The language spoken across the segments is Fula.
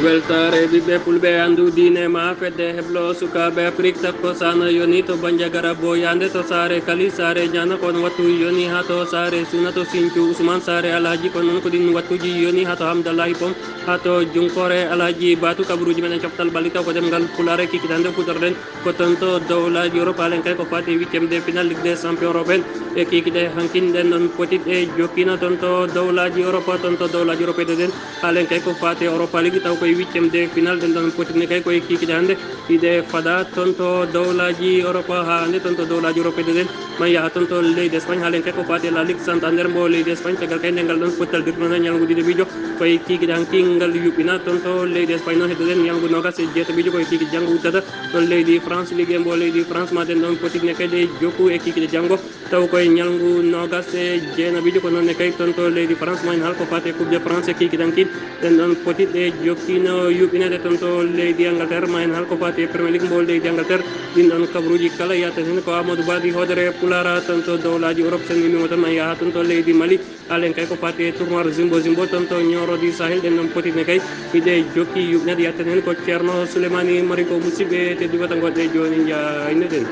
Weltaare ɓiɓɓe fulɓe anndu diine ma fedde heblo sukaɓe Afrique takko sana yoni to bandiagara boyande to saare kali saare ñana kon wattu yoni ha to saare suna to Sinthiou Ousmane Saare alaji kon noon ko ɗin wattuji yoni ha to Hamdallahi Pom ha to junkore alaji batu kabaruuji meɗen coftal ɓalli taw ko ɗemngal pulaar e kikitande fuɗorɗen ko toon to dowlaji Europe halen kay ko fati 8e de final Ligue des champions européen e kikiɗe hankinɗen ɗon potit e jokkina toon to dowlaji Europe toon to dowlaji Europe ɗeɗen halen kay ko fati Europa League taw koye 8e de final ɗen ɗon potitne kay koye kikiɗe hannde ɗiɗe fada toon to dowlaji Europe ha hannde toon to dowlaji Europe ɗeɗen man yaha toon to leydi Espagne halen kay ko fati la Ligue Santander mbo leydi Espagne caggal kay ndengal ɗon pottaldirɗon ñalngu ɗiɗi ɓijo koye kikiɗe hankingal yuɓɓina toon to leydi Espagne noon heddoɗen ñalngu nogas e jeetaɓijo koye kikiɗe janggo uddata to leydi France Ligue mbo leydi France maɗen ɗon potitne kadi jokku e kikiɗe janggo taw koye ñalngu nogas e jeenaɓijo ko noonne kay toon to leydi France mo en haala ko fati coupe de France e kikiɗe hankin ɗen ɗon potitɗe jokkino yuɓɓinede toon to leydi Angleterre ma en haala ko fati e Premier League mbo leydi Angleterre ɗin ɗon kabaruuji kala yatten hen ko Amadou Badi hoodere Pulara toon to dowlaji Europe sen wimimo toon ma yaha toon to leydi Mali halen kay ko fati e tournoi Zimbo Zimbo toon to ñorodi Sahel ɗen ɗon potitne kay hiɗe jokki yuɓɓinede yatten hen ko ceerno Souleymani Mariko musidɓe tedduɓe to goɗɗe joni jayne ɗen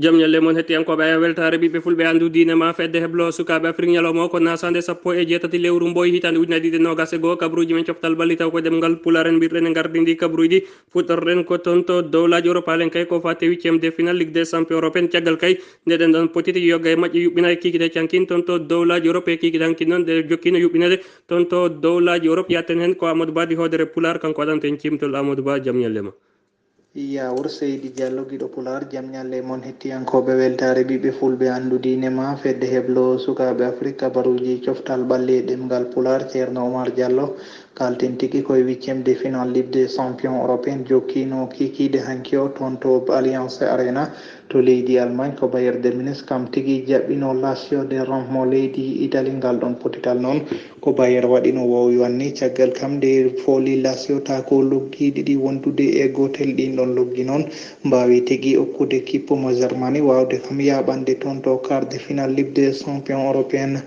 jaam ñalle moon hettiyankoɓe a weltare ɓiɓɓe fulɓe anndu diine ma fedde heblo sukaɓe Afrique ñalawma o ko naasaande sappo e jeetati lewru mboy hitande ujunere ɗiɗi nogas e goho kabaruuji men coftal balli taw ko ɗemngal pulaar en mbirɗen e gardidi kabaruuji fuɗɗorɗen ko toon to dowlaji Europe halen kay ko fate 8e de final Ligue des champions européen caggal kay ndeɗen ɗon potiti yogga e majƴe yuɓɓina e kikiɗe cankin toon to dowlaji Europe e kikiɗe hankin noon ɗe jokkino yuɓɓinede toon to dowlaji Europe yatten hen ko Amadou Badi hoodere Pulaar kanko waɗanten cimtol Amadou Ba jaam ñallema yawur Seydi Diallo giɗo Pulaar jam ñalle moon hettiyankoɓe weltare ɓiɓɓe fulɓe anndu diine ma fedde heblo sukaɓe Afrique kabaruuji coftal ɓalli e ɗemngal Pulaar ceerno Umaar Diallo kalten tigui koye 8e de final Ligue des champions européen jokkino kikiɗe hanki o toon to Alliance Arena to leydi Allemagne ko bayerde ministre kam tigui jaɓɓino Lazio de Rome mo leydi Italie ngal ɗon potital noon ko bayer waɗino wowiwanni caggal kam nde fooli Lazio ta ko loggi ɗiɗi wondude e gotel ɗin ɗon loggi noon mbawi tigui okkude kippo mo Germanie wawde kam yaɓande toon to quart de final Ligue des champions européenne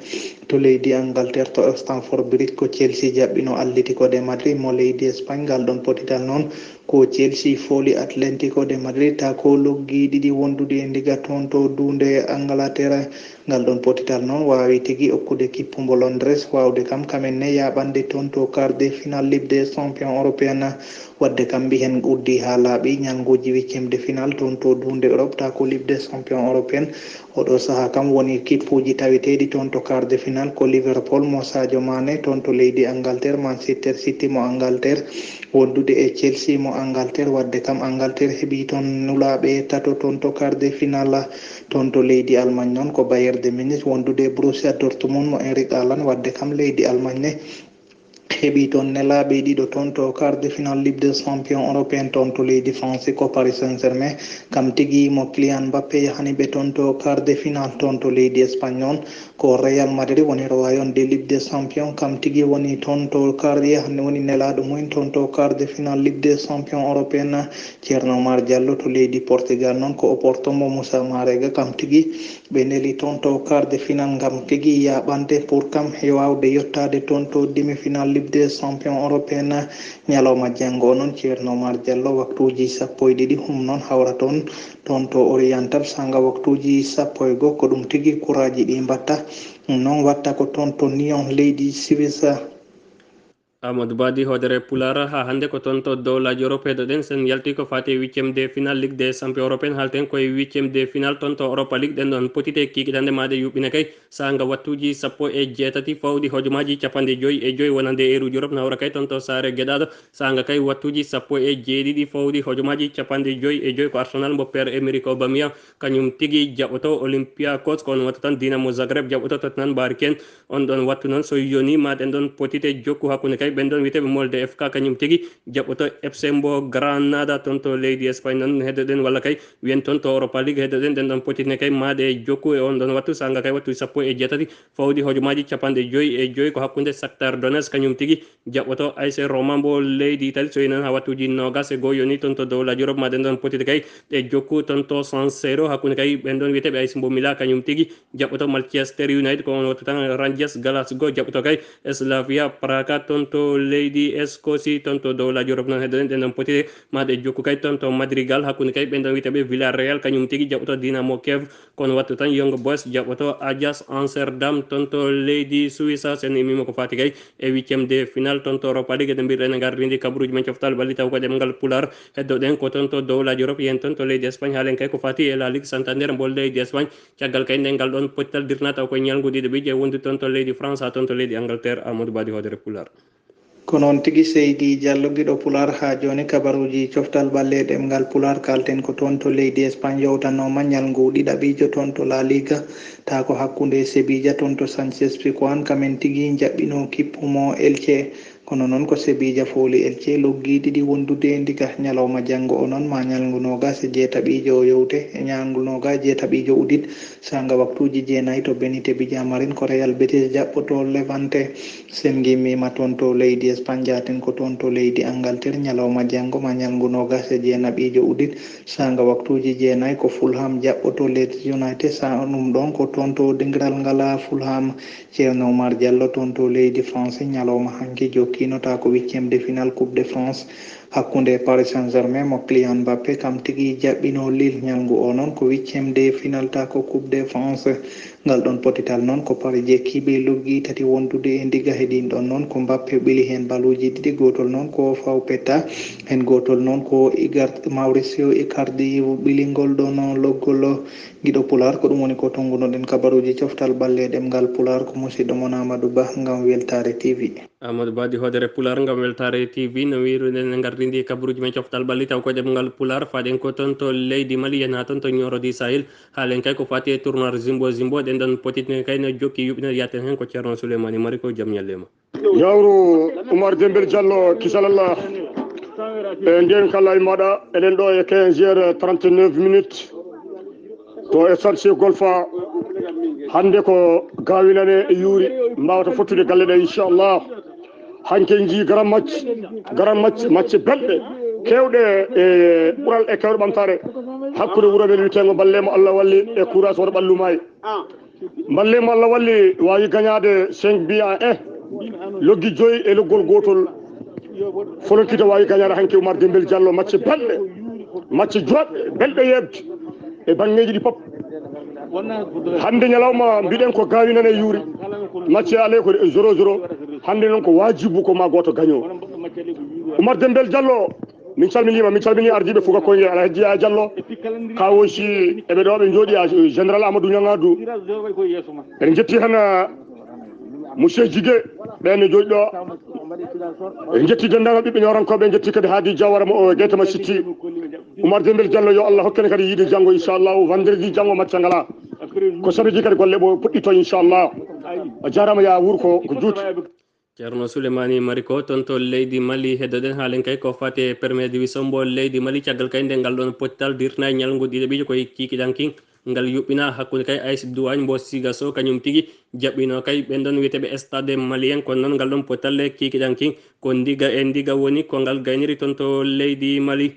to leydi Angleterre to Stamford Bridge ko Chelsea jaɓɓino Atlético de Madrid mo leydi Espagne ngal ɗon potital noon ko Chelsea fooli Atlético de Madrid ta ko loggi ɗiɗi wondude e ndiga toon to dunde Angleterre ngal ɗon potital noon wawi tigui okkude kippumbo Londres wawde kam kamenne yaɓande toon to quart de final Ligue des champions européenne wadde kam mbi hen uddi ha laaɓi ñalnguji 8e de final toon to dunde Europe ta ko Ligue des champions européenne oɗo saaha kam woni kippuji taweteɗi toon to quart de final ko Liverpool mo Sadio Mané toon to leydi Angleterre Manchester City mo Angleterre wondude e Chelsea mo Angleterre wadde kam Angleterre heeɓi toon nulaɓe tato toon to quart de final toon to leydi Allemagne noon ko Bayern de Munich wondude e Borussia Dortmund mo Eric Haaland wadde kam leydi Allemagne ne heeɓi toon nelaɓe ɗiɗo toon to quart de final Ligue des champions européen toon to leydi France ko Paris Saint-Germain kam tigui mo Kylian Mbappé yahani ɓe toon to quart de final toon to leydi Espagne noon ko Real Madrid woni royaume de Ligue des champions kam tigui woni toon to quart yahani woni nelaɗo mumen toon to quart de final Ligue des champions européenne ceerno Umaar Diallo to leydi Portugal noon ko Oporto mo Moussa Marega kam tigui ɓe neli toon to quart de final gam tigui yaɓante pour kam e wawde yettade toon to demi final Ligue des champions européenne ñalawma janggo noon ceerno Umaar Diallo waktuji sappo e ɗiɗi hum noon hawra toon to oriental sanga waktuji sappo e goho ko ɗum tigui kuraji ɗi mbatta noon watta ko toon to Nyon leydi Suisse Amadou Badi hoodere Pulaar ha hannde ko toon to dowlaji Europe ɗen sen yalti ko fati 8e de final Ligue des champions européen halten koye 8e de final toon to Europa League ɗen ɗon potite kikiɗande maɗe yuɓɓine kay sanga wattuji sappo e jeetati fawɗi hojomaji 5 wonande eruji Europe nawra kay toon to saare gueɗaɗo sanga kay wattuji sappo e jeeɗiɗi fawɗi hojomaji 5 ko Arsenal mo Pierre Emerick Aubameyang kañum tigui jaɓoto Olympiakos ko on watta tan Dinamo Zagreb jaɓoto Tottenham Mbarken on ɗon wattu noon so yoni maɗen ɗon potite jokku hakkude kay ɓen ɗon wiyeteɓe molde FK kañum tigui jaɓɓoto FC mbo Granada toon to leydi Espagne noon heddoɗen walla kay wiyen toon to Europa League heddoɗen ɗen ɗon potitne kay maɗe jokku e on ɗon wattu sanga kay wattu 17 fawdi hojomaji 55 ko hakkude Shakhtar Donetsk kañum tigui jaɓɓoto AS Roma mbo leydi Italie so inen ha wattuji nogas e goho yoni toon to dow la Europe maɗen ɗon potide kay e jokku toon to San Siro hakkude kay ɓen ɗon wiyeteɓe AS mbo Milan kañum tigui jaɓɓoto Manchester United ko on wattu tan Rangers Glasgow jaɓɓoto kay Slavia Praga toon to leydi Escocie toon to dow la Europe noon heddoɗen ɗen ɗon potide maɗe jokku kay toon to Madrigal hakkude kay ɓen ɗon wiyeteɓe Villarreal kañum tigui jaɓɓoto Dynamo Kiev kono wattu tan Young Boys jaɓɓoto Ajax Amsterdam toon to leydi Suisse sen imima ko fati kay e 8e de final toon to Europa League de mbirɗen gardidi kabaruuji men coftal balli taw ko ɗemngal pular heddoɗen ko toon to dow la Europe yen toon to leydi Espagne haalen kay ko fati e la Ligue Santander mbo leydi Espagne caggal kay nden ngal ɗon pottal dirna taw koye ñalgudiɗo ɓiije wondi toon to leydi France ha toon to leydi Angleterre Amadou Badi hodere pular ko noon tigi Seydi Diallo giɗo pular ha joni kabaruji coftal balle ɗemngal pular kalten ko toon to leydi Espagne yewtanoma ñalngu ɗiɗaɓijo toon to La Liga ta ko hakkude Sevilla toon to Sanchez Pizjuan kamen tigi jaɓɓino kippumo Elche kono noon ko Sevilla fooli Elche loggi ɗiɗi wondude diga ñalawma janggo o noon ma ñalngu nogas e jeetaɓijo o yewte e ñalngu noga jeetaɓijo udit sanga waktuji jeenayyi to Benite Bijamarin ko Real Betis jaɓɓoto Levante sen gimmima toon to leydi Espagne jaten ko toon to leydi Angleterre ñalawma janggo ma ñalngu nogas e jeenaɓijo udit sanga waktuji jeenayyi ko Fulham jaɓɓoto Leeds United sa ɗum ɗon ko toon to dingral ngala Fulham ceerno Umaar Demmbel Jallo toon to leydi France ñalawma hanki jokkinota ko 8e de final Coupe de France hakkunde Paris Saint-Germain mo Kylian Mbappé kam tigui jaɓɓino Lille ñalngu o noon ko 8e de final ta ko Coupe de France ngal ɗon potital noon ko Paris jekkiɓe loggi tati wondude e ndiga heɗin ɗon noon ko Mbappé ɓili hen baluji ɗiɗi gotol noon ko Fawpeta hen gotol noon ko Mauricio Icardi ɓilingol ɗon loggol guiɗo pular ko ɗum woni ko tongunoɗen kabaruji coftal balle ɗemngal pular ko musidɗo mon Amadou Ba gam Weltare TV. Amadou Badi hodere pular gam Weltare TV no wiruɗen gardidi kabaruji men coftal balli taw ko ɗemngal pular faɗen ko toon to leydi Mali yen ha toon to ñorodi Sahel haalen kay ko fati e tournoi Zimbo ɗen ɗon potitne kay no jokki yuɓɓina yaten hen ko ceerno Souleymani Mari ko jaam ñallema yawru Umaar Demmbel Jallo kisalallah e nden kala e maɗa eɗen ɗo e 15h39 to e Santé golfa hande ko gawinane e yuuri mbawata fottude galle ɗe inchallah hanke ji garan macce belɗe kewɗe e ɓural e kewɗe ɓamtare hakkude wuuro men witego ballemo Allah walli e courage woto ɓallumayi ballemo Allah walli wawi gagnade 5 buts à 1 loggi joyi e loggol gotol folonkita wawi gagnade hanke Umaar Demmbel Jallo macce belɗe macce joɗɗe belɗe yebde e bangeji ɗi pop hande ñalawma mbiɗen ko gawinane yuuri macce ale ko 0-0 hande noon ko wajibu ko ma goto gaño Umaar Demmbel Jallo min calmini ardiɓe Fouga Koyngue Alhaji Yaya Diallo kawosi eɓe ɗo ɓe jooɗi a général Amadou Ñagadou eɗen jetti tan monsieur Djigué ɓenne jooɗi ɗo en jetti dendagal ɓiɓɓe ñorankoɓe en jetti kadi haadi jawara mo o guetema sitti Umaar Demmbel Jallo yo Allah hokkene kadi yiide janggo inchallahu vendredi janggo macca ngala ko samedi kadi golle ɓo puɗɗito inchallah a jarama ya wuur ko juuti ceerno Souleymani Mari ko toon to leydi Mali heddoɗen haalen kay ko fati e premier division mbo leydi Mali caggal kay nde ngal ɗon pottal dirna ñalngu ɗiɗaɓijo koye kikiɗankin ngal yuɓɓina hakkude kay AS Douane mbo Sigasso kañum tigui jaɓɓino kay ɓen ɗon wiyeteɓe stade malien kono noon ngal ɗon pottal e kikiɗankin ko ndiga e ndiga woni ko ngal gayniri toon to leydi Mali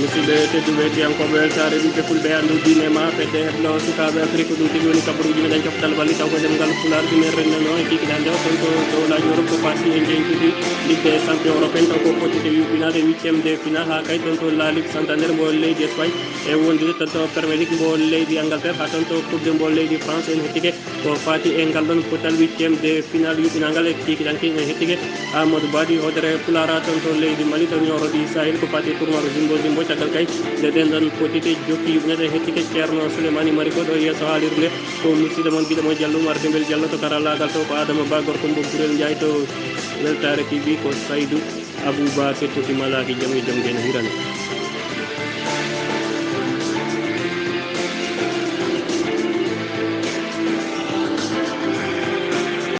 musidɓe tedduɓe tiyankoɓe weltare ɓiɓɓe fulɓe andu dine ma fedde heblo sukaɓe Afrique ɗum tigi woni kabaruji meɗen coftal balli taw ko ɗemngal pular ɗumen rennano e kikiɗande o toon to dowlaji Europe ko parti e jeyntude ligue des champion européen taw ko potide yuɓɓinade 8e de final ha kay toon to la Ligue Santander mbo leydi Espagne e wondude toon to Premier League mbo leydi Angleterre ha toon to coupe mbo leydi France en hettike ko fati e ngal ɗon potal 8e de final yuɓɓinagal e kikiɗanki en hettike Amadou Badi hodere pulara toon to leydi Mali to ñorodi Sahel ko fati tournoi Zimbo caggal kay nde ɗen ɗon potite jokki yuɓɓinede hettike ceerno Souleymani Mari ko ɗo yesso haalirde ko musidɗo moon giɗo mo Diallo Umaar Demmbel Jallo to karallagal to ko Adama Ba gorko mbo Burel Ndiaye to Weltare TV ko Saydou Abouba kettoki malaki jaam e jaam gene hirane